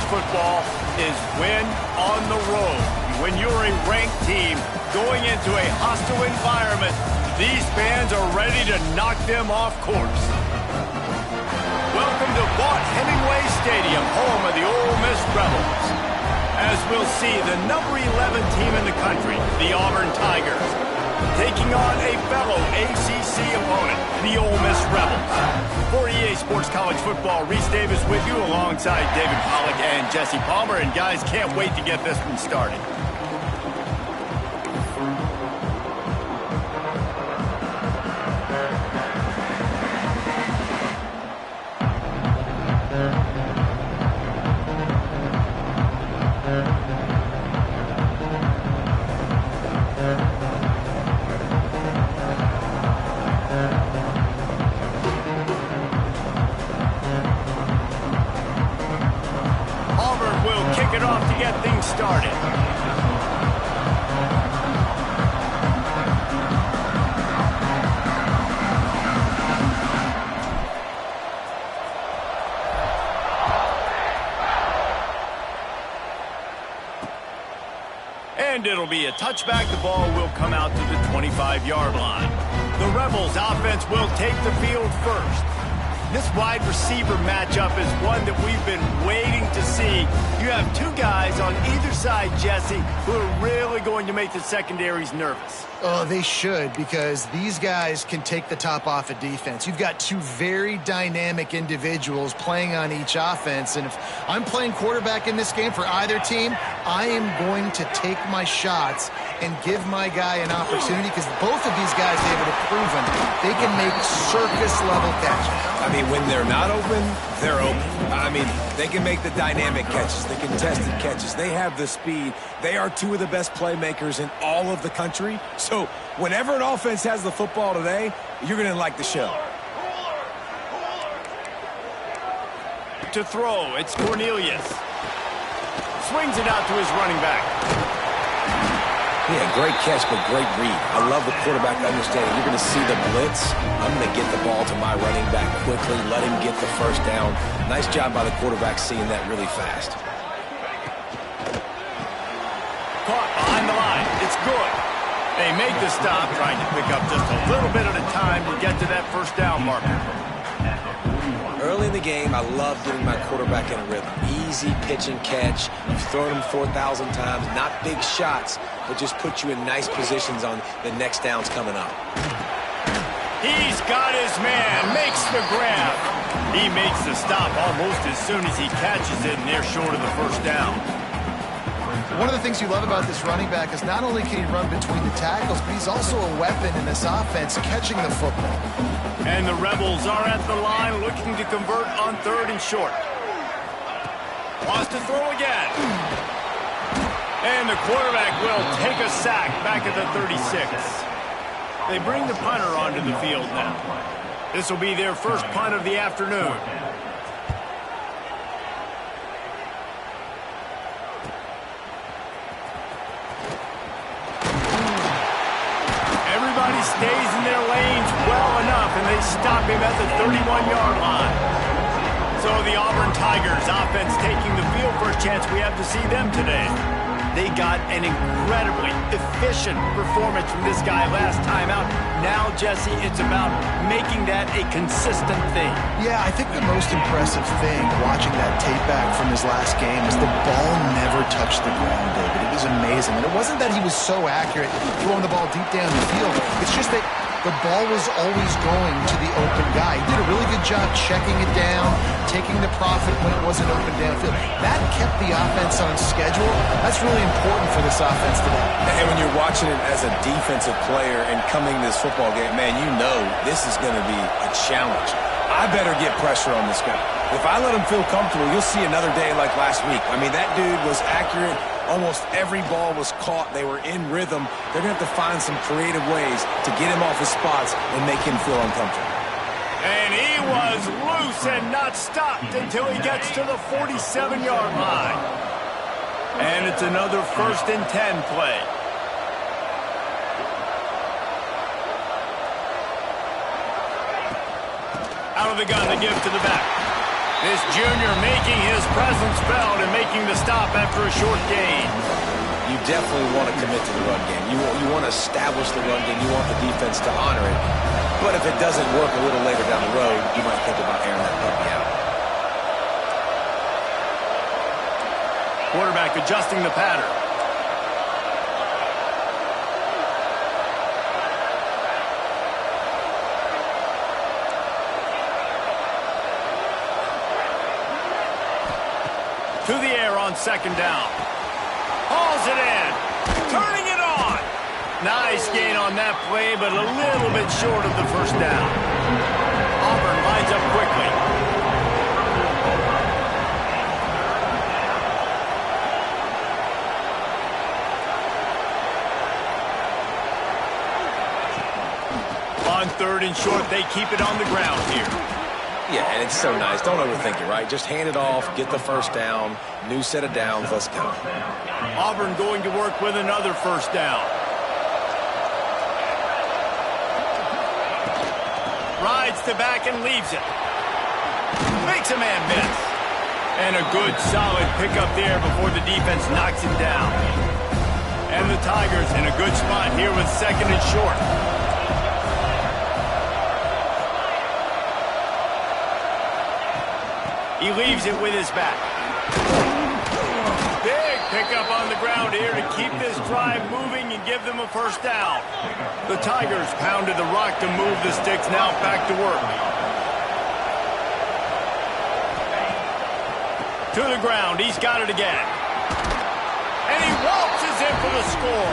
football is win on the road. When you're a ranked team going into a hostile environment, these fans are ready to knock them off course. Welcome to Vaught-Hemingway Stadium, home of the Ole Miss Rebels. As we'll see, the number 11 team in the country, the Auburn Tigers, taking on a fellow ACC opponent, the Ole Miss Rebels. For EA Sports College Football, Reese Davis with you alongside David Pollack and Jesse Palmer. And guys, can't wait to get this one started. Kick it off to get things started. And it'll be a touchback. The ball will come out to the 25-yard line. The Rebels offense will take the field first. This wide receiver matchup is one that we've been waiting to see. You have two guys on either side, Jesse, who are really going to make the secondaries nervous. Oh, they should, because these guys can take the top off of defense. You've got two very dynamic individuals playing on each offense, and if I'm playing quarterback in this game for either team, I am going to take my shots and give my guy an opportunity, because both of these guys, David, have proven they can make circus-level catches. I mean, when they're not open, they're open. I mean, they can make the dynamic catches, the contested catches. They have the speed. They are two of the best playmakers in all of the country. So whenever an offense has the football today, you're going to like the show. To throw, it's Cornelius. Swings it out to his running back. Yeah, great catch, but great read. I love the quarterback understanding. You're going to see the blitz. I'm going to get the ball to my running back quickly, let him get the first down. Nice job by the quarterback seeing that really fast. Caught behind the line. It's good. They make the stop, trying to pick up just a little bit at a time to get to that first down marker. Early in the game, I love getting my quarterback in a rhythm. Easy pitch and catch. You've thrown him 4,000 times. Not big shots, but just put you in nice positions on the next downs coming up. He's got his man. Makes the grab. He makes the stop almost as soon as he catches it, and they're short of the first down. One of the things you love about this running back is not only can he run between the tackles, but he's also a weapon in this offense, catching the football. And the Rebels are at the line looking to convert on 3rd and short. Wants to throw again. And the quarterback will take a sack back at the 36. They bring the punter onto the field now. This will be their first punt of the afternoon. Everybody stays in their lanes well enough, and they stop him at the 31-yard line. So the Auburn Tigers offense taking the field for a chance. We have to see them today. They got an incredibly efficient performance from this guy last time out. Now, Jesse, it's about making that a consistent thing. Yeah, I think the most impressive thing watching that tape back from his last game is the ball never touched the ground, David. It was amazing. And it wasn't that he was so accurate throwing the ball deep down the field. It's just that the ball was always going to the open guy. He did a really good job checking it down, taking the profit when it wasn't open downfield. That kept the offense on schedule. That's really important for this offense today. And when you're watching it as a defensive player and coming to this football game, man, you know this is going to be a challenge. I better get pressure on this guy. If I let him feel comfortable, you'll see another day like last week. I mean, that dude was accurate. Almost every ball was caught. They were in rhythm. They're going to have to find some creative ways to get him off his spots and make him feel uncomfortable. And he was loose and not stopped until he gets to the 47-yard line. And it's another 1st and 10 play. Out of the gun to give to the back. This junior making his presence felt and making the stop after a short gain. You definitely want to commit to the run game. You want to establish the run game. You want the defense to honor it. But if it doesn't work a little later down the road, you might think about airing that puppy out. Quarterback adjusting the pattern. To the air on second down. Hauls it in. Turning it on. Nice gain on that play, but a little bit short of the first down. Auburn lines up quickly. On third and short, they keep it on the ground here. Yeah, and it's so nice. Don't overthink it, right? Just hand it off, get the first down, new set of downs, let's go. Auburn going to work with another first down. Rides the back and leaves it. Makes a man miss. And a good, solid pickup there before the defense knocks it down. And the Tigers in a good spot here with second and short. He leaves it with his back. Big pickup on the ground here to keep this drive moving and give them a first down. The Tigers pounded the rock to move the sticks, now back to work. To the ground, he's got it again. And he waltzes in for the score.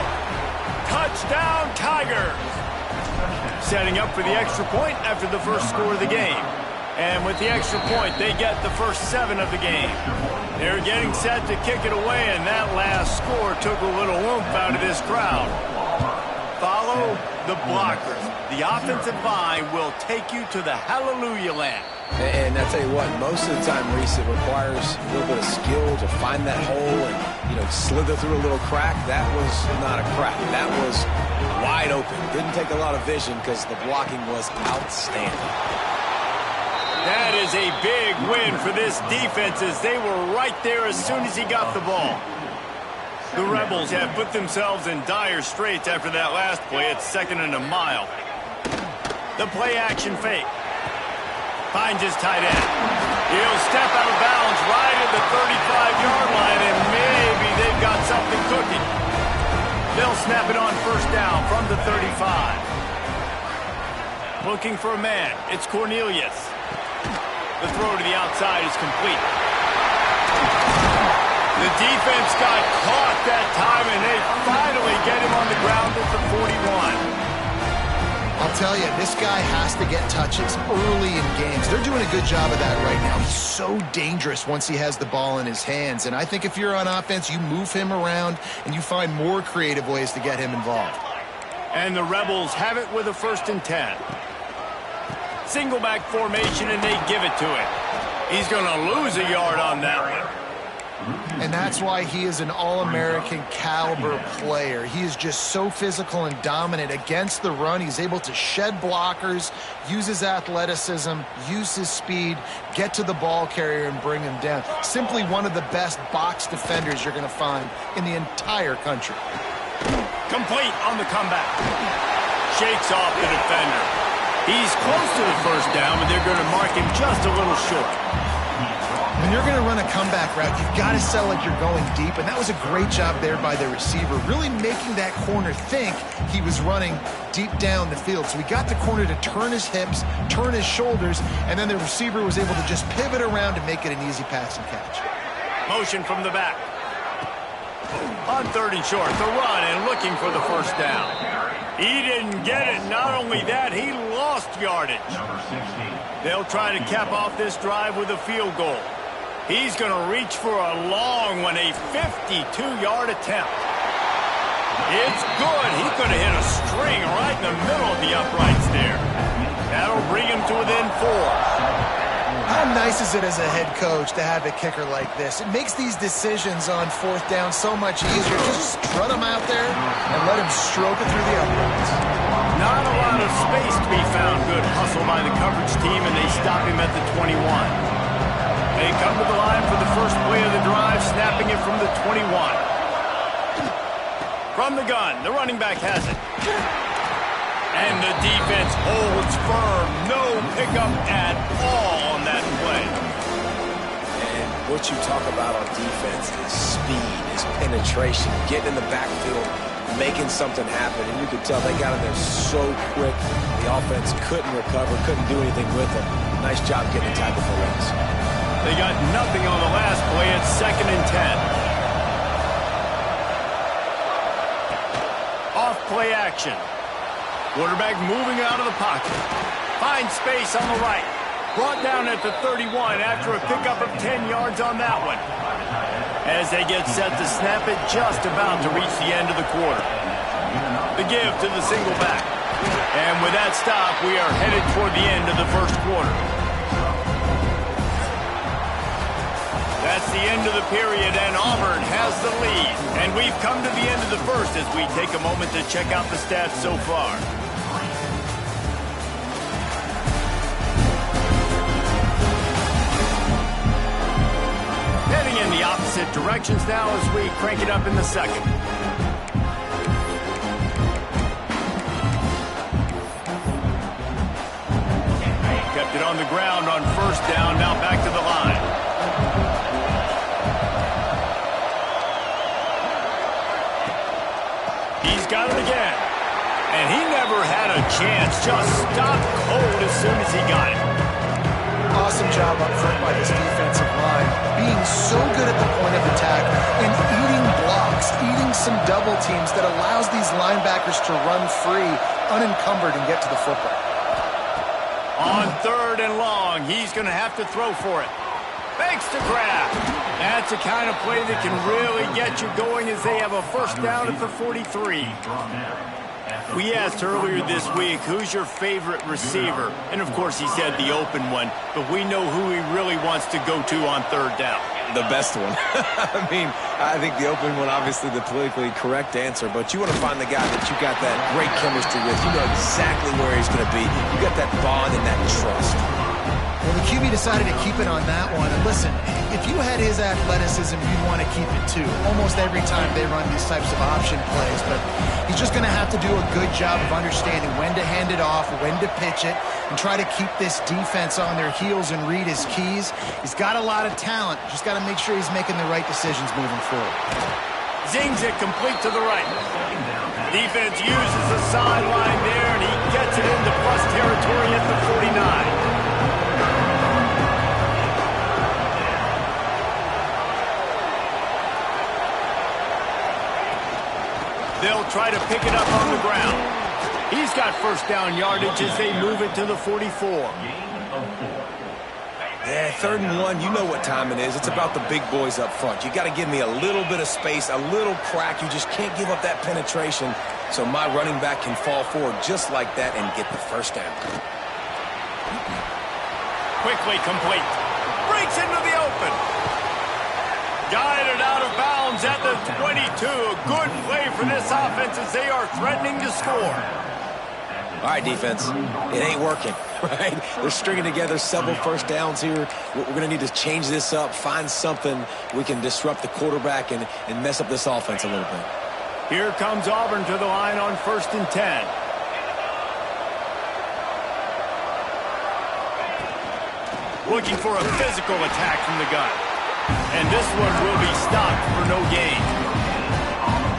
Touchdown, Tigers. Setting up for the extra point after the first score of the game. And with the extra point, they get the first 7 of the game. They're getting set to kick it away, and that last score took a little oomph out of this crowd. Follow the blockers. The offensive line will take you to the hallelujah land. And I tell you what, most of the time, Reese, it requires a little bit of skill to find that hole and, slither through a little crack. That was not a crack. That was wide open. Didn't take a lot of vision because the blocking was outstanding. That is a big win for this defense as they were right there as soon as he got the ball. The Rebels have put themselves in dire straits after that last play. It's second and a mile. The play action fake. Finds his tight end. He'll step out of bounds right at the 35-yard line, and maybe they've got something cooking. They'll snap it on first down from the 35. Looking for a man. It's Cornelius. The throw to the outside is complete. The defense got caught that time, and they finally get him on the ground at the 41. I'll tell you, this guy has to get touches early in games. They're doing a good job of that right now. He's so dangerous once he has the ball in his hands. And I think if you're on offense, you move him around and you find more creative ways to get him involved. And the Rebels have it with a 1st and 10. Single back formation, and they give it to him. He's going to lose a yard on that one. And that's why he is an All-American caliber player. He is just so physical and dominant against the run. He's able to shed blockers, use his athleticism, use his speed, get to the ball carrier and bring him down. Simply one of the best box defenders you're going to find in the entire country. Complete on the comeback. Shakes off the defender. He's close to the first down, but they're going to mark him just a little short. When you're going to run a comeback route, you've got to sell like you're going deep, and that was a great job there by the receiver, really making that corner think he was running deep down the field. So he got the corner to turn his hips, turn his shoulders, and then the receiver was able to just pivot around and make it an easy pass and catch. Motion from the back. On 3rd and short, the run and looking for the first down. He didn't get it. Not only that, he lost yardage. They'll try to cap off this drive with a field goal. He's going to reach for a long one, a 52-yard attempt. It's good. He could have hit a string right in the middle of the uprights there. That'll bring him to within 4. How nice is it as a head coach to have a kicker like this? It makes these decisions on 4th down so much easier. Just strut him out there and let him stroke it through the uprights. Not a lot of space to be found. Good hustle by the coverage team, and they stop him at the 21. They come to the line for the first play of the drive, snapping it from the 21. From the gun, the running back has it. And the defense holds firm. No pickup at all on that play. And what you talk about on defense is speed, is penetration, getting in the backfield, making something happen. And you could tell they got in there so quick. The offense couldn't recover, couldn't do anything with them. Nice job getting the tackle for loss. They got nothing on the last play. It's 2nd and 10. Off play action. Quarterback moving out of the pocket. Finds space on the right. Brought down at the 31 after a pickup of 10 yards on that one. As they get set to snap it, just about to reach the end of the quarter. The give to the single back. And with that stop, we are headed toward the end of the first quarter. That's the end of the period, and Auburn has the lead. And we've come to the end of the first as we take a moment to check out the stats so far. Heading in the opposite directions now as we crank it up in the second. Kept it on the ground on first down, now back to the line. He's got it again. And he never had a chance. Just stopped cold as soon as he got it. Awesome job up front by this defensive line. Being so good at the point of attack and eating blocks, eating some double teams that allows these linebackers to run free, unencumbered, and get to the football. On 3rd and long, he's going to have to throw for it. Fakes to grab. That's the kind of play that can really get you going as they have a first down at the 43. We asked earlier this week, who's your favorite receiver? And, of course, he said the open one, but we know who he really wants to go to on 3rd down. The best one. I mean, I think the open one, obviously the politically correct answer, but you want to find the guy that you got that great chemistry with. You know exactly where he's going to be. You got that bond and that trust. Well, the QB decided to keep it on that one. And listen, if you had his athleticism, you'd want to keep it too. Almost every time they run these types of option plays. But he's just going to have to do a good job of understanding when to hand it off, when to pitch it, and try to keep this defense on their heels and read his keys. He's got a lot of talent. Just got to make sure he's making the right decisions moving forward. Zings it complete to the right. Defense uses the sideline there, and he gets it into plus territory at the 49. They'll try to pick it up on the ground. He's got first down yardage as they move it to the 44. Yeah, 3rd and 1, you know what time it is. It's about the big boys up front. You got to give me a little bit of space, a little crack. You just can't give up that penetration so my running back can fall forward just like that and get the first down. Quickly complete. Breaks into the open. Guided out of bounds at the 22. A good play for this offense as they are threatening to score. All right, defense, it ain't working, right? They're stringing together several first downs here. We're going to need to change this up, find something we can disrupt the quarterback and mess up this offense a little bit. Here comes Auburn to the line on 1st and 10. Looking for a physical attack from the gun. And this one will be stopped for no gain.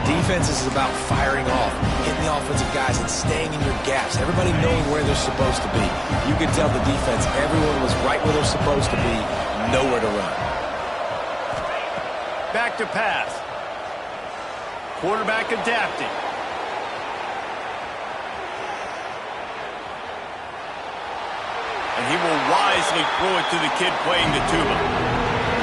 Defense is about firing off, hitting the offensive guys and staying in your gaps. Everybody knowing where they're supposed to be. You could tell the defense, everyone was right where they're supposed to be, nowhere to run. Back to pass. Quarterback adapting. And he will wisely throw it to the kid playing the tuba.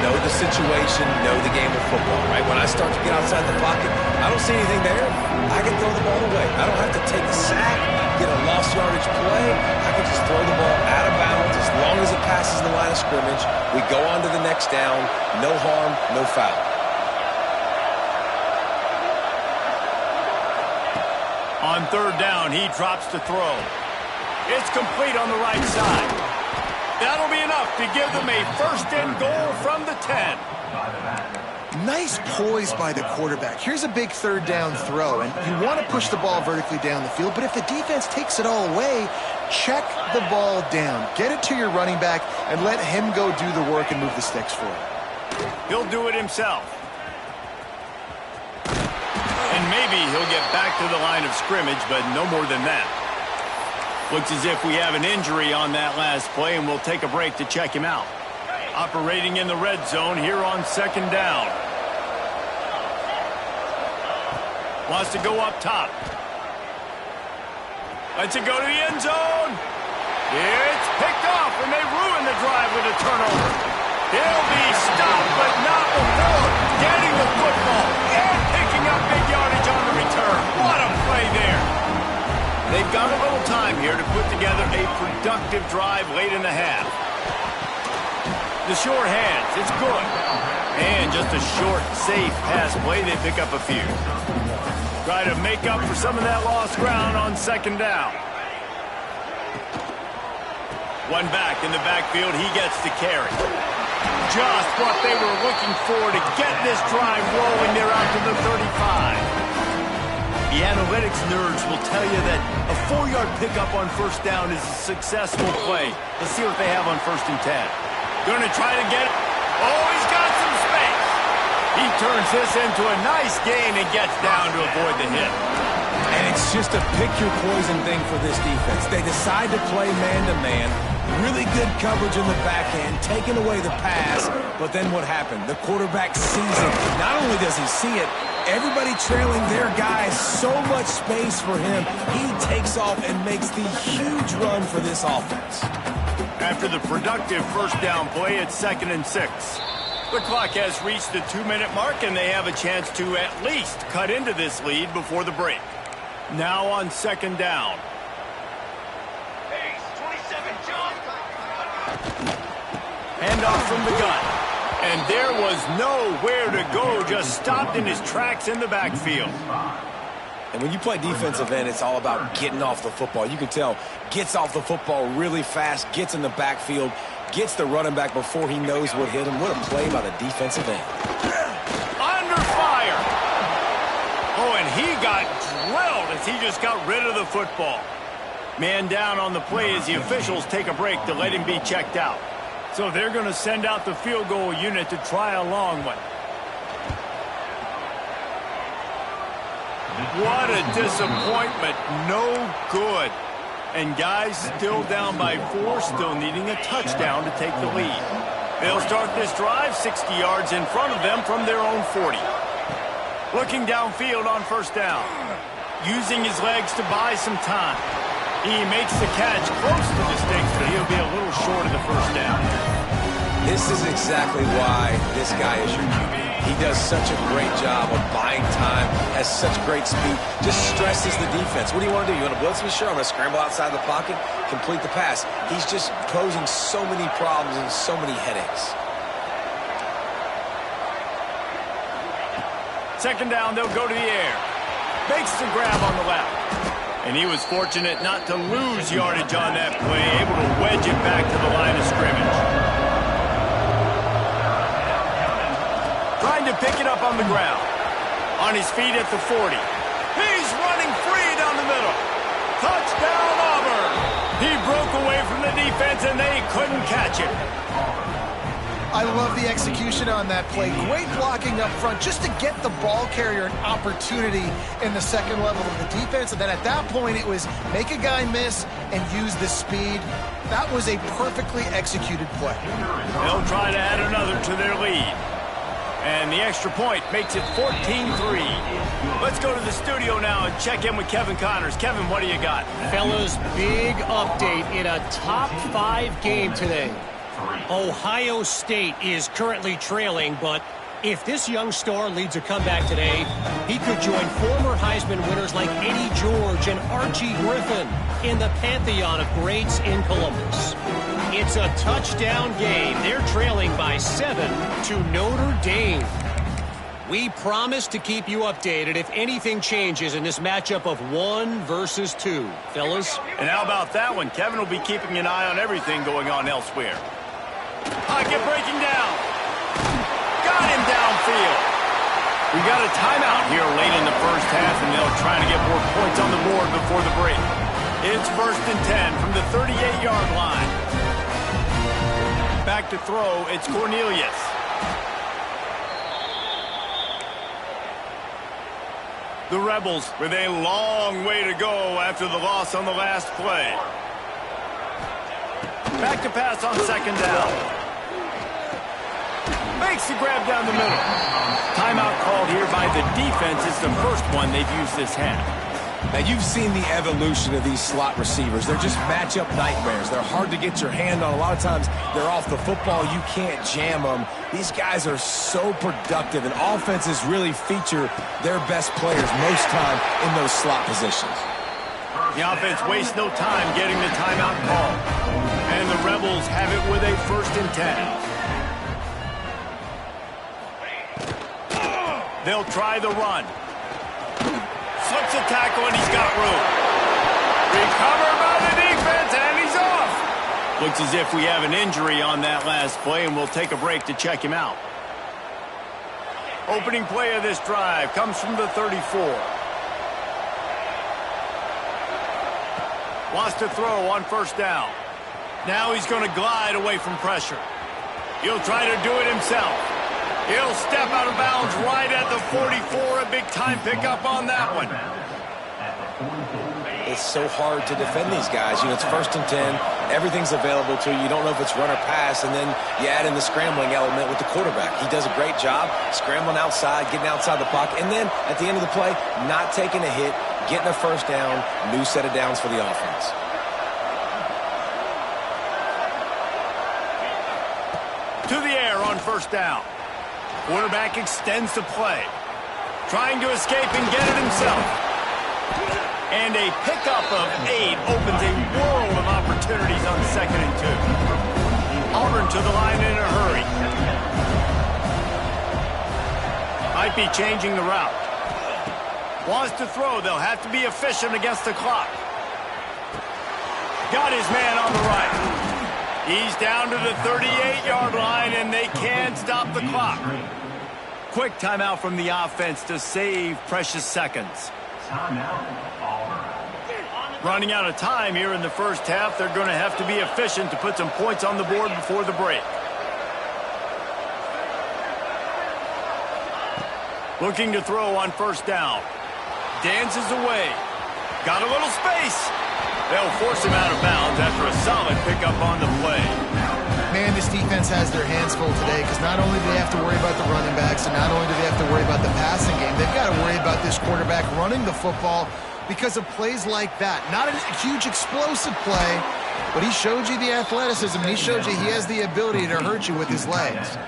Know the situation, know the game of football, right? When I start to get outside the pocket, I don't see anything there. I can throw the ball away. I don't have to take a sack, get a lost yardage play. I can just throw the ball out of bounds as long as it passes the line of scrimmage. We go on to the next down. No harm, no foul. On 3rd down, he drops to throw. It's complete on the right side. That'll be enough to give them a first and goal from the 10. Nice poise by the quarterback. Here's a big third down throw, and you want to push the ball vertically down the field, but if the defense takes it all away, check the ball down. Get it to your running back and let him go do the work and move the sticks for it. He'll do it himself. And maybe he'll get back to the line of scrimmage, but no more than that. Looks as if we have an injury on that last play, and we'll take a break to check him out. Operating in the red zone here on second down. Wants to go up top. Lets it go to the end zone. It's picked off, and they ruin the drive with a turnover. He'll be stopped, but not before getting the football and picking up big yardage on the return. What a play there. They've got a little time here to put together a productive drive late in the half. The short hands, it's good. And just a short, safe pass play, they pick up a few. Try to make up for some of that lost ground on second down. One back in the backfield, he gets the carry. Just what they were looking for to get this drive rolling. They're out to the 35. The analytics nerds will tell you that a 4-yard pickup on first down is a successful play. Let's see what they have on 1st and 10. Going to try to get it. Oh, he's got some space. He turns this into a nice gain and gets down to avoid the hit. And it's just a pick-your-poison thing for this defense. They decide to play man-to-man. Really good coverage in the back end, taking away the pass. But then what happened? The quarterback sees it. Not only does he see it, everybody trailing their guy, so much space for him. He takes off and makes the huge run for this offense. After the productive first down play, it's 2nd and 6. The clock has reached the 2-minute mark, and they have a chance to at least cut into this lead before the break. Now on 2nd down. Handoff from the gun. And there was nowhere to go, just stopped in his tracks in the backfield. And when you play defensive end, it's all about getting off the football. You can tell, gets off the football really fast, gets in the backfield, gets the running back before he knows what hit him. What a play by the defensive end. Under fire. Oh, and he got drilled as he just got rid of the football. Man down on the play as the officials take a break to let him be checked out. So they're going to send out the field goal unit to try a long one. What a disappointment. No good. And guys still down by 4, still needing a touchdown to take the lead. They'll start this drive 60 yards in front of them from their own 40. Looking downfield on 1st down. Using his legs to buy some time. He makes the catch close to the sticks, but he'll be a little short of the 1st down. This is exactly why this guy is your QB. He does such a great job of buying time, has such great speed, just stresses the defense. What do you want to do? You want to blitz me? Sure, I'm going to scramble outside the pocket, complete the pass. He's just posing so many problems and so many headaches. 2nd down, they'll go to the air. Makes the grab on the left. And he was fortunate not to lose yardage on that play, able to wedge it back to the line of scrimmage. Trying to pick it up on the ground. On his feet at the 40. He's running free down the middle. Touchdown, Auburn. He broke away from the defense, and they couldn't catch him. I love the execution on that play. Great blocking up front just to get the ball carrier an opportunity in the second level of the defense. And then at that point, it was make a guy miss and use the speed. That was a perfectly executed play. They'll try to add another to their lead. And the extra point makes it 14-3. Let's go to the studio now and check in with Kevin Connors. Kevin, what do you got? Fellas, big update in a top 5 game today. Ohio State is currently trailing, but if this young star leads a comeback today, he could join former Heisman winners like Eddie George and Archie Griffin in the pantheon of greats in Columbus. It's a touchdown game. They're trailing by 7 to Notre Dame. We promise to keep you updated if anything changes in this matchup of 1 versus 2. Fellas? And how about that one? Kevin will be keeping an eye on everything going on elsewhere. Pocket breaking down. Got him downfield. We got a timeout here late in the first half, and they'll try to get more points on the board before the break. It's 1st and 10 from the 38-yard line. Back to throw, it's Cornelius. The Rebels with a long way to go after the loss on the last play. Back to pass on 2nd down. Makes the grab down the middle. Timeout called here by the defense. It's the first one they've used this half. Now, you've seen the evolution of these slot receivers. They're just matchup nightmares. They're hard to get your hand on. A lot of times, they're off the football. You can't jam them. These guys are so productive, and offenses really feature their best players most time in those slot positions. The offense wastes no time getting the timeout called. And the Rebels have it with a 1st and 10. They'll try the run. Slips a tackle, and he's got room. Recovered by the defense, and he's off. Looks as if we have an injury on that last play, and we'll take a break to check him out. Opening play of this drive comes from the 34. Wants to throw on 1st down. Now he's going to glide away from pressure. He'll try to do it himself. He'll step out of bounds right at the 44. A big-time pickup on that one. It's so hard to defend these guys. You know, it's 1st and 10. Everything's available to you. You don't know if it's run or pass, and then you add in the scrambling element with the quarterback. He does a great job scrambling outside, getting outside the pocket, and then at the end of the play, not taking a hit, getting a 1st down, new set of downs for the offense. To the air on 1st down. Quarterback extends the play. Trying to escape and get it himself. And a pickup of 8 opens a world of opportunities on 2nd and 2. Auburn to the line in a hurry. Might be changing the route. Wants to throw. They'll have to be efficient against the clock. Got his man on the right. He's down to the 38-yard line, and they can't stop the clock. Quick timeout from the offense to save precious seconds. Running out of time here in the first half. They're going to have to be efficient to put some points on the board before the break. Looking to throw on 1st down. Dances away. Got a little space. They'll force him out of bounds after a solid pickup on the play. Man, this defense has their hands full today because not only do they have to worry about the running backs and not only do they have to worry about the passing game, they've got to worry about this quarterback running the football because of plays like that. Not a huge explosive play, but he showed you the athleticism and he showed you he has the ability to hurt you with his legs.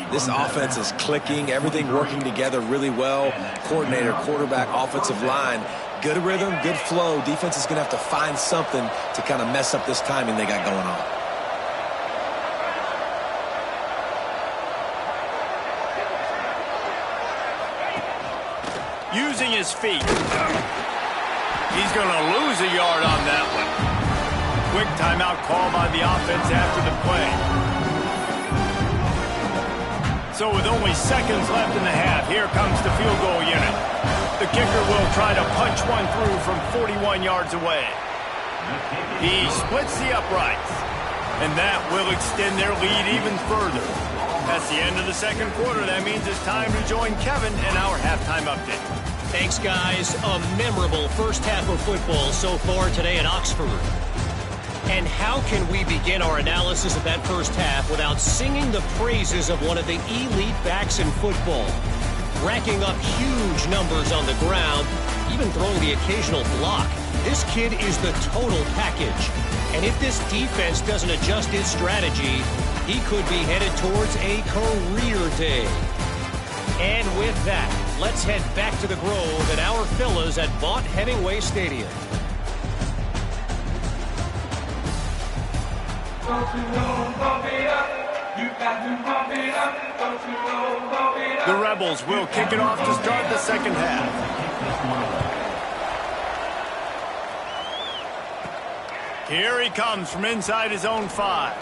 This offense is clicking, everything working together really well. Coordinator, quarterback, offensive line. Good rhythm, good flow. Defense is going to have to find something to kind of mess up this timing they got going on. Using his feet. He's going to lose a yard on that one. Quick timeout call by the offense after the play. So with only seconds left in the half, here comes the field goal unit. The kicker will try to punch one through from 41 yards away. He splits the uprights, and that will extend their lead even further. That's the end of the 2nd quarter. That means it's time to join Kevin in our halftime update. Thanks, guys. A memorable first half of football so far today in Oxford. And how can we begin our analysis of that first half without singing the praises of one of the elite backs in football? Racking up huge numbers on the ground, even throwing the occasional block. This kid is the total package. And if this defense doesn't adjust its strategy, he could be headed towards a career day. And with that, let's head back to the Grove and our fellas at Vaught Hemingway Stadium. Don't you know, pump it up. You got to pump it up. Don't you know, pump it up. The Rebels will kick it off to start the second half. Here he comes from inside his own 5.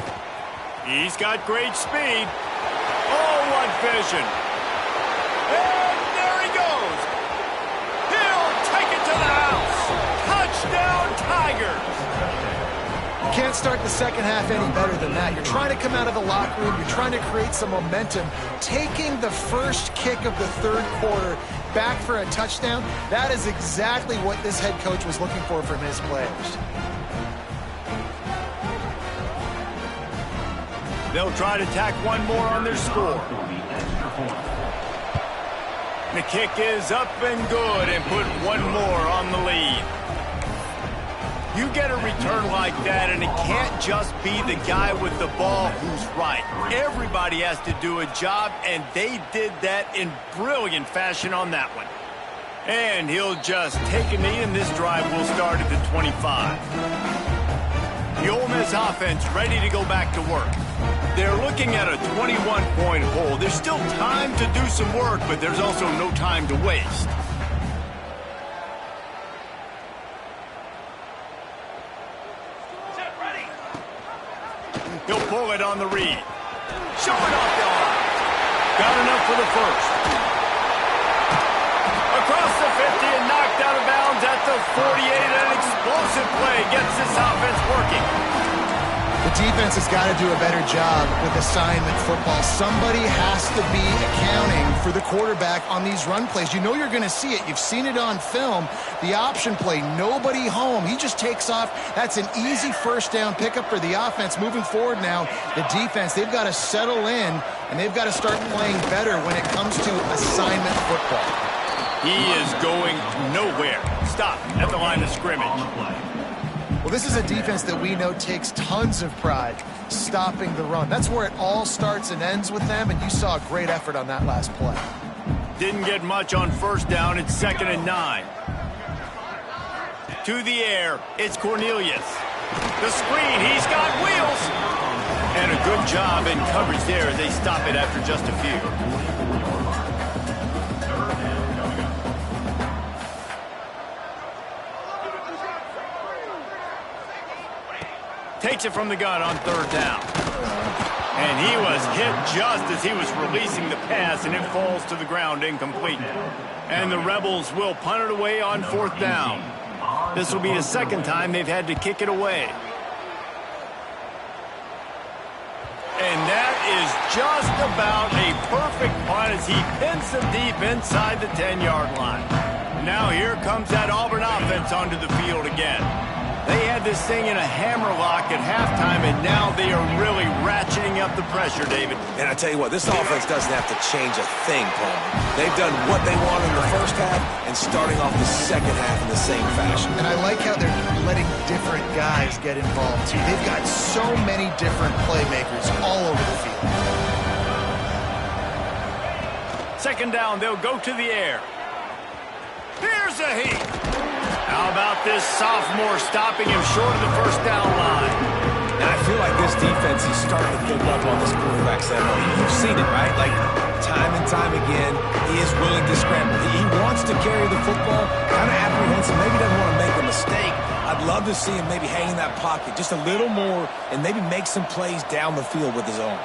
He's got great speed. Oh, what vision. And there he goes. He'll take it to the house. Touchdown, Tigers. You can't start the second half any better than that. You're trying to come out of the locker room. You're trying to create some momentum. Taking the first kick of the third quarter back for a touchdown, that is exactly what this head coach was looking for from his players. They'll try to tack one more on their score. The kick is up and good and put one more on the lead. You get a return like that, and it can't just be the guy with the ball who's right. Everybody has to do a job, and they did that in brilliant fashion on that one. And he'll just take a knee, and this drive will start at the 25. The Ole Miss offense ready to go back to work. They're looking at a 21-point hole. There's still time to do some work, but there's also no time to waste. He'll pull it on the read. Showing off the arm. Got enough for the first. Across the 50 and knocked out of bounds at the 48. An explosive play gets this offense working. The defense has got to do a better job with assignment football. Somebody has to be accounting for the quarterback on these run plays. You know you're going to see it. You've seen it on film. The option play, nobody home. He just takes off. That's an easy first down pickup for the offense. Moving forward now, the defense, they've got to settle in, and they've got to start playing better when it comes to assignment football. He is going nowhere. Stop at the line of scrimmage. Well, this is a defense that we know takes tons of pride stopping the run. That's where it all starts and ends with them, and you saw a great effort on that last play. Didn't get much on first down. It's 2nd and 9. To the air, it's Cornelius. The screen, he's got wheels. And a good job in coverage there as they stop it after just a few. Takes it from the gun on 3rd down. And he was hit just as he was releasing the pass, and it falls to the ground incomplete. And the Rebels will punt it away on 4th down. This will be the 2nd time they've had to kick it away. And that is just about a perfect punt as he pins them deep inside the 10-yard line. Now here comes that Auburn offense onto the field again. They had this thing in a hammerlock at halftime, and now they are really ratcheting up the pressure, David. And I tell you what, this offense doesn't have to change a thing, Paul. They've done what they wanted in the first half and starting off the second half in the same fashion. And I like how they're letting different guys get involved, too. They've got so many different playmakers all over the field. 2nd down, they'll go to the air. Here's a heat. How about this sophomore stopping him short of the 1st down line? And I feel like this defense is starting to pick up on this quarterback's MO. You've seen it, right? Like, time and time again, he is willing to scramble. He wants to carry the football, kind of apprehensive, maybe doesn't want to make a mistake. I'd love to see him maybe hang in that pocket just a little more and maybe make some plays down the field with his own.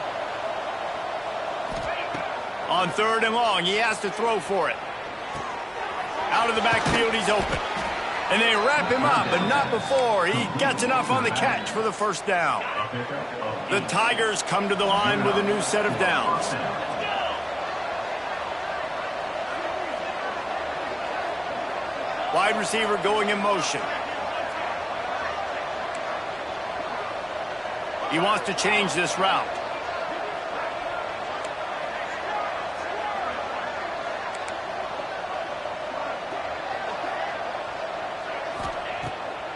On 3rd and long, he has to throw for it. Out of the backfield, he's open. And they wrap him up, but not before he gets enough on the catch for the 1st down. The Tigers come to the line with a new set of downs. Wide receiver going in motion. He wants to change this route.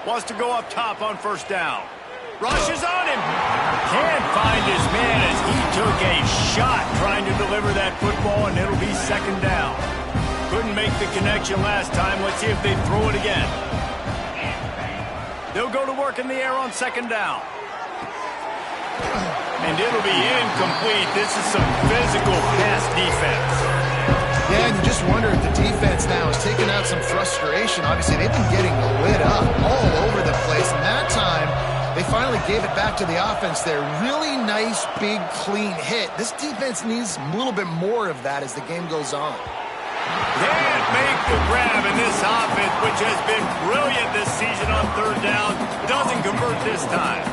Wants to go up top on 1st down. Rushes on him. Can't find his man as he took a shot trying to deliver that football, and it'll be 2nd down. Couldn't make the connection last time. Let's see if they throw it again. They'll go to work in the air on 2nd down. And it'll be incomplete. This is some physical pass defense. defense now has taken out some frustration. Obviously, they've been getting lit up all over the place, and that time they finally gave it back to the offense there. Really nice, big, clean hit. This defense needs a little bit more of that as the game goes on. Can't make the grab in this offense, which has been brilliant this season on third down. Doesn't convert this time.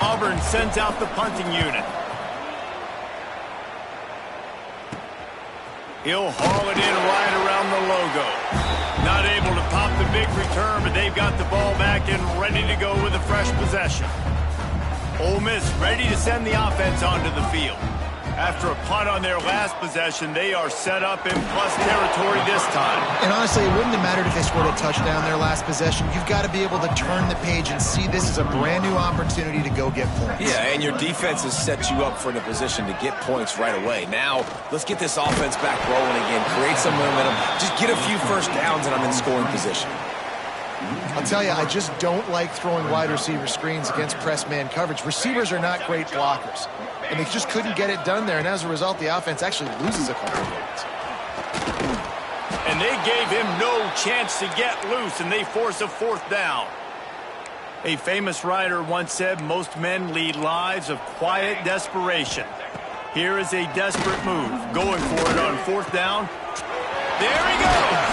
Auburn sends out the punting unit. He'll haul it in right around the logo. Not able to pop the big return, but they've got the ball back and ready to go with a fresh possession. Ole Miss ready to send the offense onto the field. After a punt on their last possession, they are set up in plus territory this time. And honestly, it wouldn't have mattered if they scored a touchdown their last possession. You've got to be able to turn the page and see this as a brand new opportunity to go get points. Yeah, and your defense has set you up for the position to get points right away. Now, let's get this offense back rolling again, create some momentum, just get a few first downs, and I'm in scoring position. I'll tell you, I just don't like throwing wide receiver screens against press man coverage. Receivers are not great blockers, and they just couldn't get it done there, and as a result, the offense actually loses a couple of yards. And they gave him no chance to get loose, and they force a fourth down. A famous writer once said, most men lead lives of quiet desperation. Here is a desperate move, going for it on fourth down. There he goes!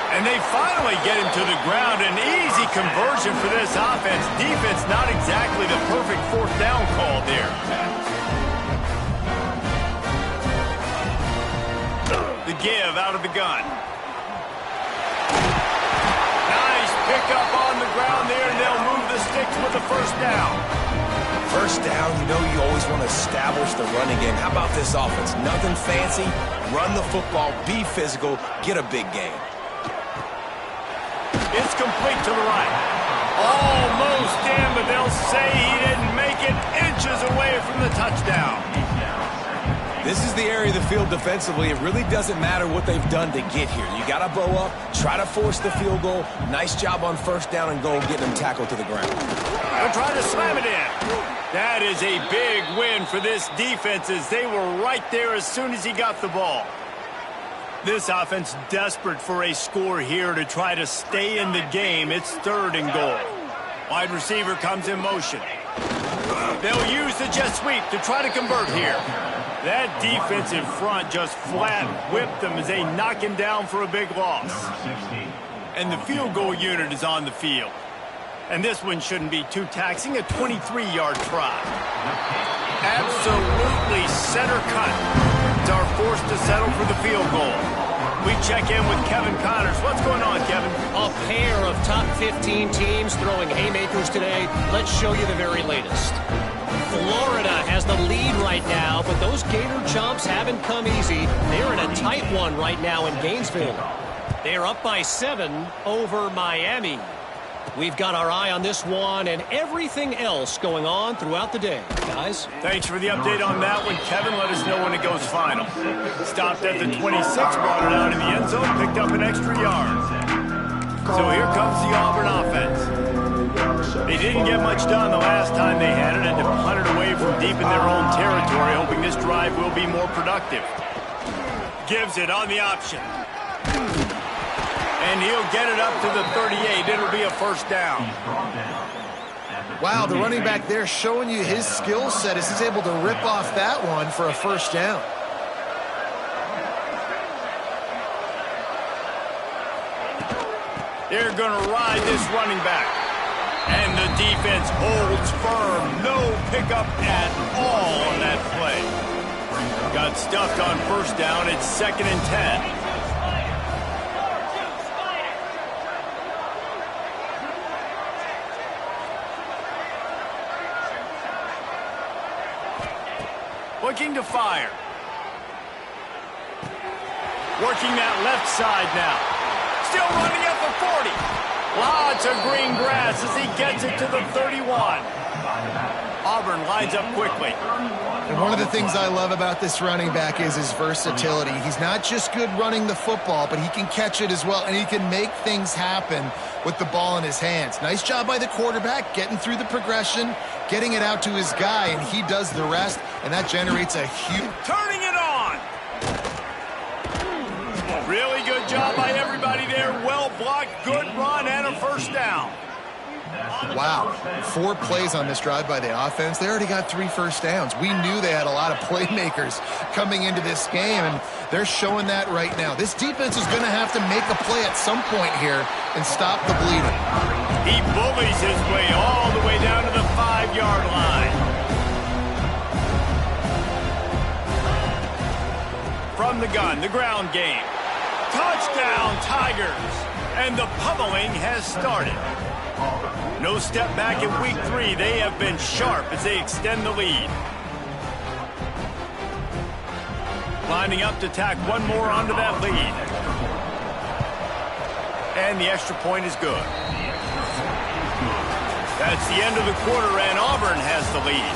And they finally get him to the ground. An easy conversion for this offense. Defense not exactly the perfect fourth down call there. The give out of the gun. Nice pickup on the ground there, and they'll move the sticks with the first down. First down, you know you always want to establish the running game. How about this offense? Nothing fancy. Run the football, be physical, get a big game. It's complete to the right. Almost in, but they'll say he didn't make it, inches away from the touchdown. This is the area of the field defensively. It really doesn't matter what they've done to get here. You got to bow up, try to force the field goal. Nice job on first down and goal, getting them tackled to the ground. They'll try to slam it in. That is a big win for this defense as they were right there as soon as he got the ball. This offense desperate for a score here to try to stay in the game. It's third and goal. Wide receiver comes in motion. They'll use the jet sweep to try to convert here. That defensive front just flat whipped them as they knock him down for a big loss. And the field goal unit is on the field. And this one shouldn't be too taxing, a 23-yard try. Absolutely center cut. Are forced to settle for the field goal. We check in with Kevin Connors. What's going on, Kevin? A pair of top 15 teams throwing haymakers today. Let's show you the very latest. Florida has the lead right now, but those Gator Chumps haven't come easy. They're in a tight one right now in Gainesville. They're up by 7 over Miami. We've got our eye on this one and everything else going on throughout the day, guys. Thanks for the update on that one, Kevin. Let us know when it goes final. Stopped at the 26, brought it out in the end zone, picked up an extra yard. So here comes the Auburn offense. They didn't get much done the last time they had it, and to punt it away from deep in their own territory, hoping this drive will be more productive. Gives it on the option. And he'll get it up to the 38. It'll be a first down. Wow, the running back there showing you his skill set as he's able to rip off that one for a first down. They're going to ride this running back. And the defense holds firm. No pickup at all on that play. Got stuffed on first down. It's 2nd and 10. Looking to fire. Working that left side now. Still running at the 40. Lots of green grass as he gets it to the 31. Auburn lines up quickly. And one of the things I love about this running back is his versatility. He's not just good running the football, but he can catch it as well, and he can make things happen with the ball in his hands. Nice job by the quarterback, getting through the progression, getting it out to his guy, and he does the rest, and that generates a huge... Turning it on! Really good job by everyone. good run and a first down. Wow, 4 plays on this drive by the offense. They already got 3 first downs. We knew they had a lot of playmakers coming into this game, and they're showing that right now. This defense is going to have to make a play at some point here and stop the bleeding. He bullies his way all the way down to the 5-yard line. From the gun, the ground game. Touchdown, Tigers! And the pummeling has started. No step back in week 3. They have been sharp as they extend the lead. Lining up to tack one more onto that lead. And the extra point is good. That's the end of the quarter, and Auburn has the lead.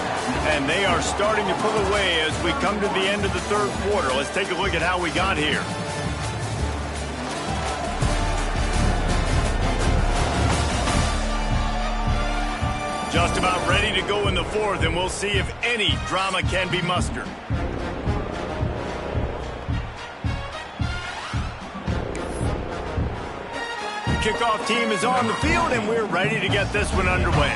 And they are starting to pull away as we come to the end of the third quarter. Let's take a look at how we got here. Just about ready to go in the fourth, and we'll see if any drama can be mustered. Kickoff team is on the field, and we're ready to get this one underway.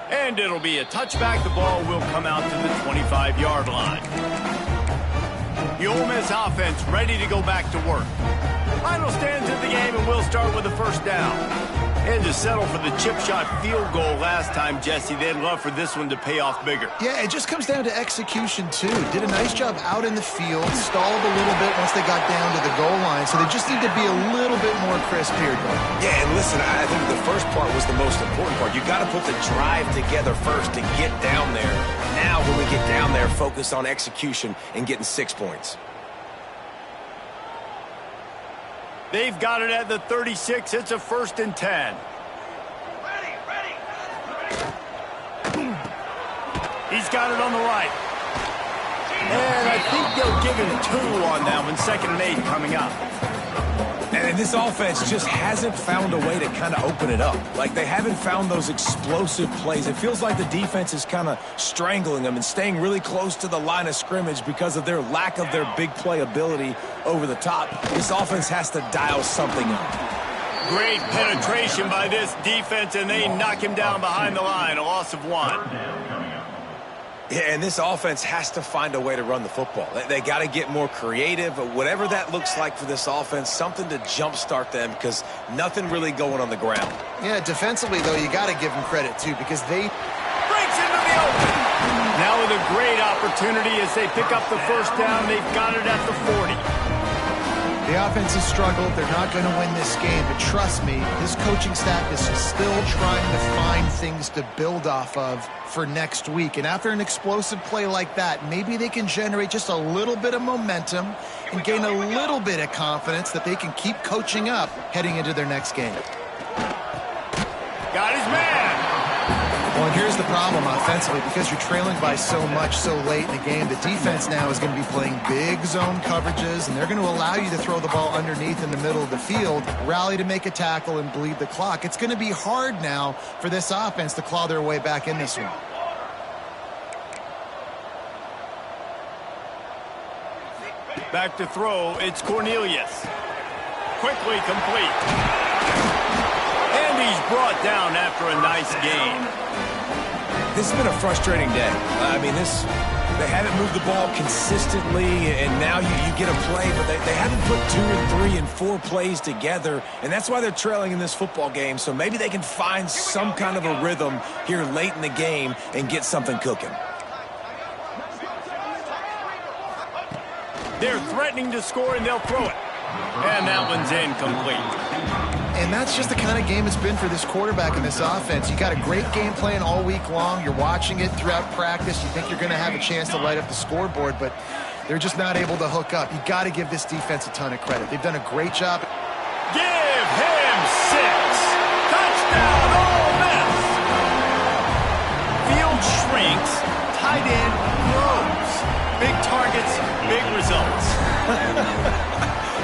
And it'll be a touchback. The ball will come out to the 25-yard line. The Ole Miss offense ready to go back to work. Final stands in the game, and we'll start with the first down. And to settle for the chip shot field goal last time, Jesse, they'd love for this one to pay off bigger. Yeah, it just comes down to execution, too. Did a nice job out in the field, stalled a little bit once they got down to the goal line, so they just need to be a little bit more crisp here, Doug. Yeah, and listen, I think the first part was the most important part. You got to put the drive together first to get down there. Now, when we get down there, focus on execution and getting 6 points. They've got it at the 36. It's a 1st and 10. He's got it on the right. And I think they'll give him 2 on that one. 2nd and 8 coming up. And this offense just hasn't found a way to kind of open it up. Like, they haven't found those explosive plays. It feels like the defense is kind of strangling them and staying really close to the line of scrimmage because of their lack of their big play ability over the top. This offense has to dial something up. Great penetration by this defense, and they knock him down behind the line. A loss of 1. Yeah, and this offense has to find a way to run the football. They got to get more creative, whatever that looks like for this offense, something to jumpstart them because nothing really going on the ground. Yeah, defensively, though, you got to give them credit, too, because they breaks into the open. Now with a great opportunity as they pick up the first down. They've got it at the 40. The offense has struggled. They're not going to win this game, but trust me, this coaching staff is still trying to find things to build off of for next week. And after an explosive play like that, maybe they can generate just a little bit of momentum and gain a little bit of confidence that they can keep coaching up heading into their next game. Got his man. Well, and here's the problem offensively. Because you're trailing by so much so late in the game, the defense now is going to be playing big zone coverages, and they're going to allow you to throw the ball underneath in the middle of the field, rally to make a tackle, and bleed the clock. It's going to be hard now for this offense to claw their way back in this one. Back to throw. It's Cornelius. Quickly complete. And he's brought down after a nice gain. This has been a frustrating day. I mean, they haven't moved the ball consistently, and now you get a play, but they haven't put 2 and 3 and 4 plays together, and that's why they're trailing in this football game. So maybe they can find some kind of a rhythm here late in the game and get something cooking. They're threatening to score, and they'll throw it. And that one's incomplete. And that's just the kind of game it's been for this quarterback in this offense. You got a great game plan all week long. You're watching it throughout practice. You think you're going to have a chance to light up the scoreboard, but they're just not able to hook up. You got to give this defense a ton of credit. They've done a great job. Give him 6. Touchdown, Ole Miss. Field shrinks. Tight end grows. Big targets, big results.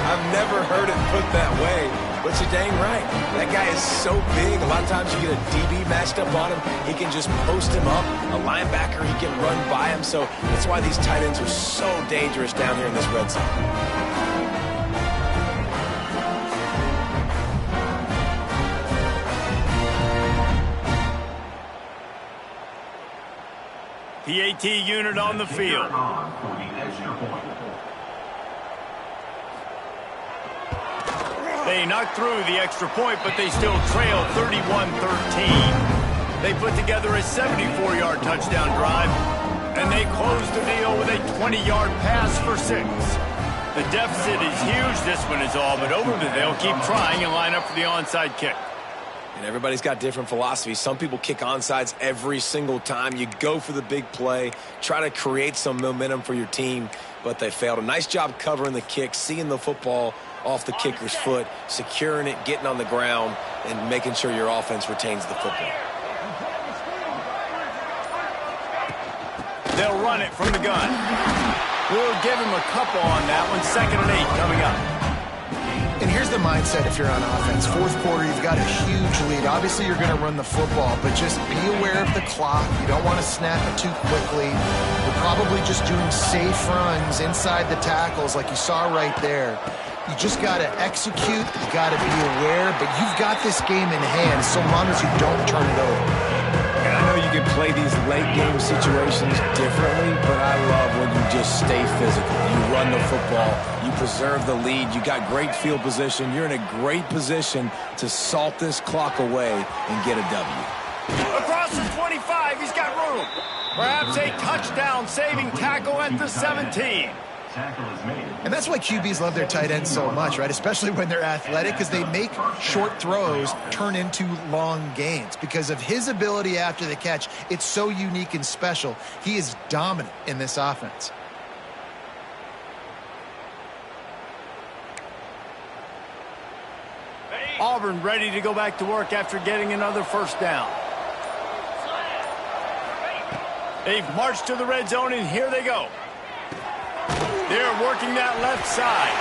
I've never heard it put that way. But you're dang right. That guy is so big. A lot of times you get a DB matched up on him. He can just post him up. A linebacker, he can run by him. So that's why these tight ends are so dangerous down here in this red zone. PAT unit on the field. They knocked through the extra point, but they still trail 31-13. They put together a 74-yard touchdown drive, and they closed the deal with a 20-yard pass for 6. The deficit is huge. This one is all but over, but they'll keep trying and line up for the onside kick. And everybody's got different philosophies. Some people kick onside every single time. You go for the big play, try to create some momentum for your team, but they failed. A nice job covering the kick, seeing the football off the kicker's foot, securing it, getting on the ground, and making sure your offense retains the football. They'll run it from the gun. We'll give him a couple on that one. 2nd and 8 coming up. And here's the mindset if you're on offense. Fourth quarter, you've got a huge lead. Obviously, you're going to run the football, but just be aware of the clock. You don't want to snap it too quickly. You're probably just doing safe runs inside the tackles like you saw right there. You just got to execute. You got to be aware, but you've got this game in hand so long as you don't turn it over. And I know you can play these late-game situations differently, but I love when you just stay physical. You run the football. You preserve the lead. You got great field position. You're in a great position to salt this clock away and get a W. Across the 25, he's got room. Perhaps a touchdown-saving tackle at the 17. And that's why QBs love their tight ends so much, right? Especially when they're athletic, because they make short throws turn into long gains. Because of his ability after the catch, it's so unique and special. He is dominant in this offense. Auburn ready to go back to work after getting another first down. They've marched to the red zone, and here they go. They're working that left side.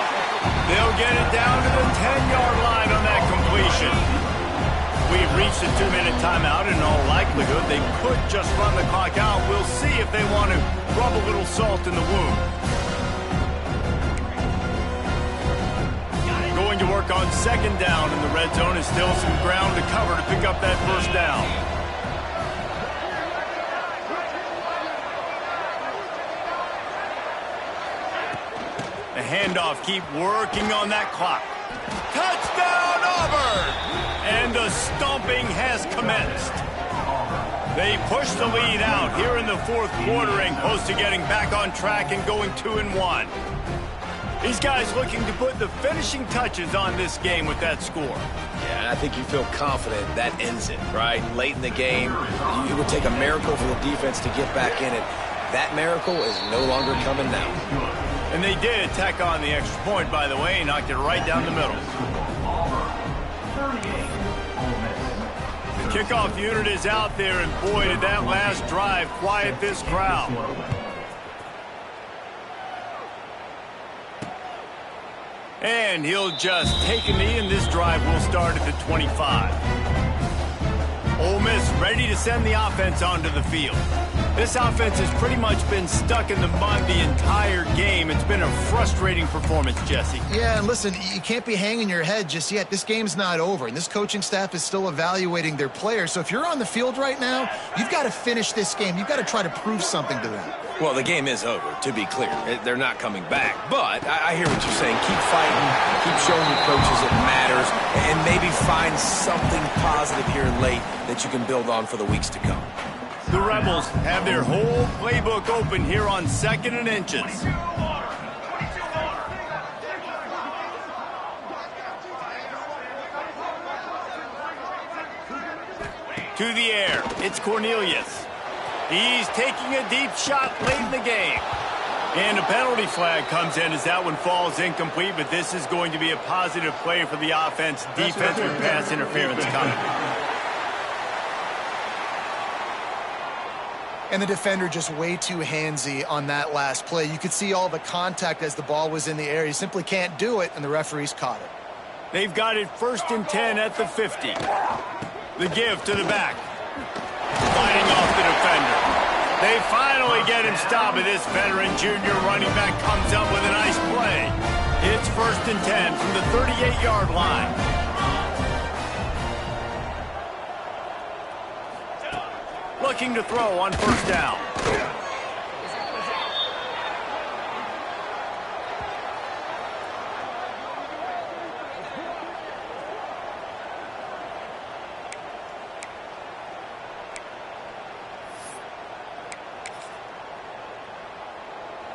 They'll get it down to the 10-yard line on that completion. We've reached a 2-minute timeout. In all likelihood, they could just run the clock out. We'll see if they want to rub a little salt in the wound. Going to work on 2nd down in the red zone. Is still some ground to cover to pick up that first down. The handoff, keep working on that clock. Touchdown, Auburn! And the stomping has commenced. They push the lead out here in the fourth quarter and close to getting back on track and going 2-1. These guys looking to put the finishing touches on this game with that score. Yeah, and I think you feel confident that ends it, right? Late in the game, it would take a miracle for the defense to get back in it. That miracle is no longer coming now. And they did tack on the extra point, by the way, and knocked it right down the middle. The kickoff unit is out there, and boy, did that last drive quiet this crowd. And he'll just take a knee, and this drive will start at the 25. Ole Miss ready to send the offense onto the field. This offense has pretty much been stuck in the mud the entire game. It's been a frustrating performance, Jesse. Yeah, and listen, you can't be hanging your head just yet. This game's not over, and this coaching staff is still evaluating their players. So if you're on the field right now, you've got to finish this game. You've got to try to prove something to them. Well, the game is over, to be clear. They're not coming back. But I hear what you're saying. Keep fighting. Keep showing your coaches it matters. And maybe find something positive here late that you can build on for the weeks to come. The Rebels have their whole playbook open here on 2nd and inches. To the air, it's Cornelius. He's taking a deep shot late in the game. And a penalty flag comes in as that one falls incomplete, but this is going to be a positive play for the offense. Defense with pass interference coming. And the defender just way too handsy on that last play. You could see all the contact as the ball was in the air. He simply can't do it, and the referees caught it. They've got it 1st and 10 at the 50. The give to the back. Fighting off the defender. They finally get him stopped, and this veteran junior running back comes up with a nice play. It's 1st and 10 from the 38-yard line. Looking to throw on 1st down.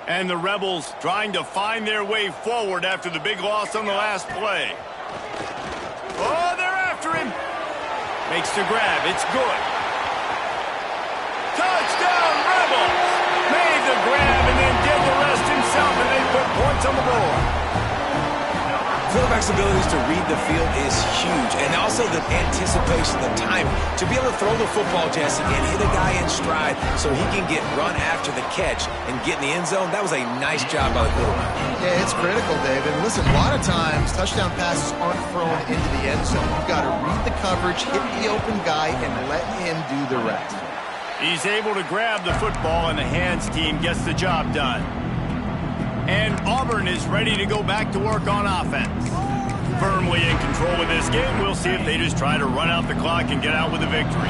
And the Rebels trying to find their way forward after the big loss on the last play. Oh, they're after him. Makes the grab. It's good. Touchdown, Rebels! Made the grab and then did the rest himself, and they put points on the board. Quarterback's abilities to read the field is huge, and also the anticipation, the timing. To be able to throw the football, Jesse, and hit a guy in stride so he can get run after the catch and get in the end zone, that was a nice job by the quarterback. Yeah, it's critical, David. Listen, a lot of times, touchdown passes aren't thrown into the end zone. You've got to read the coverage, hit the open guy, and let him do the rest. He's able to grab the football, and the hands team gets the job done. And Auburn is ready to go back to work on offense. Firmly in control of this game. We'll see if they just try to run out the clock and get out with a victory.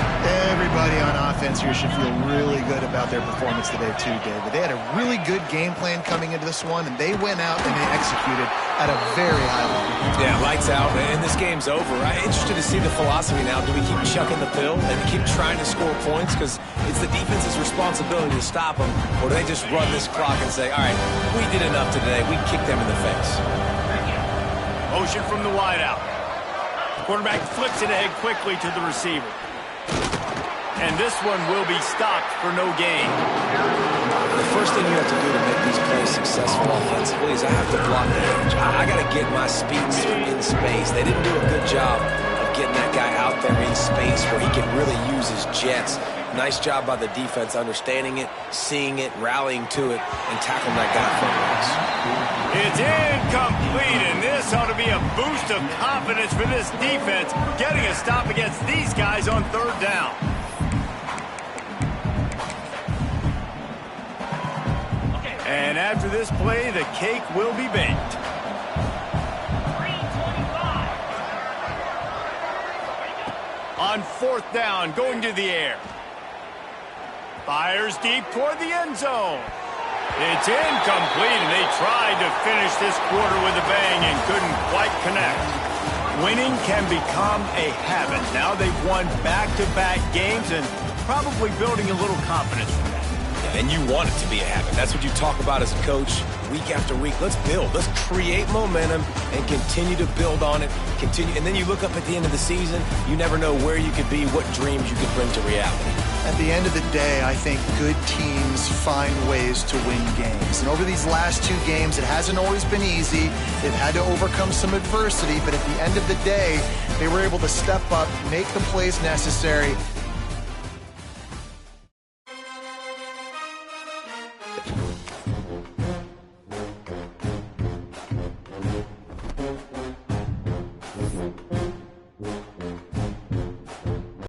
Everybody on offense here should feel really good about their performance today too, David. They had a really good game plan coming into this one, and they went out and they executed at a very high level. Yeah, lights out, and this game's over. I'm interested to see the philosophy now. Do we keep chucking the pill and keep trying to score points because it's the defense's responsibility to stop them, or do they just run this clock and say, all right, we did enough today. We kicked them in the face. Motion from the wideout. Quarterback flips it ahead quickly to the receiver. And this one will be stopped for no gain. The first thing you have to do to make these plays successful offensively is I have to block the edge. I got to get my speedster in space. They didn't do a good job of getting that guy out there in space where he can really use his jets. Nice job by the defense understanding it, seeing it, rallying to it, and tackling that guy from us. It's incomplete, and this ought to be a boost of confidence for this defense, getting a stop against these guys on 3rd down. And after this play, the cake will be baked. On 4th down, going to the air. Fires deep toward the end zone. It's incomplete, and they tried to finish this quarter with a bang and couldn't quite connect. Winning can become a habit. Now they've won back-to-back games and probably building a little confidence from that. And you want it to be a habit. That's what you talk about as a coach week after week. Let's build. Let's create momentum and continue to build on it. Continue, and then you look up at the end of the season, you never know where you could be, what dreams you could bring to reality. At the end of the day, I think good teams find ways to win games. And over these last 2 games, it hasn't always been easy. They've had to overcome some adversity, but at the end of the day, they were able to step up, make the plays necessary,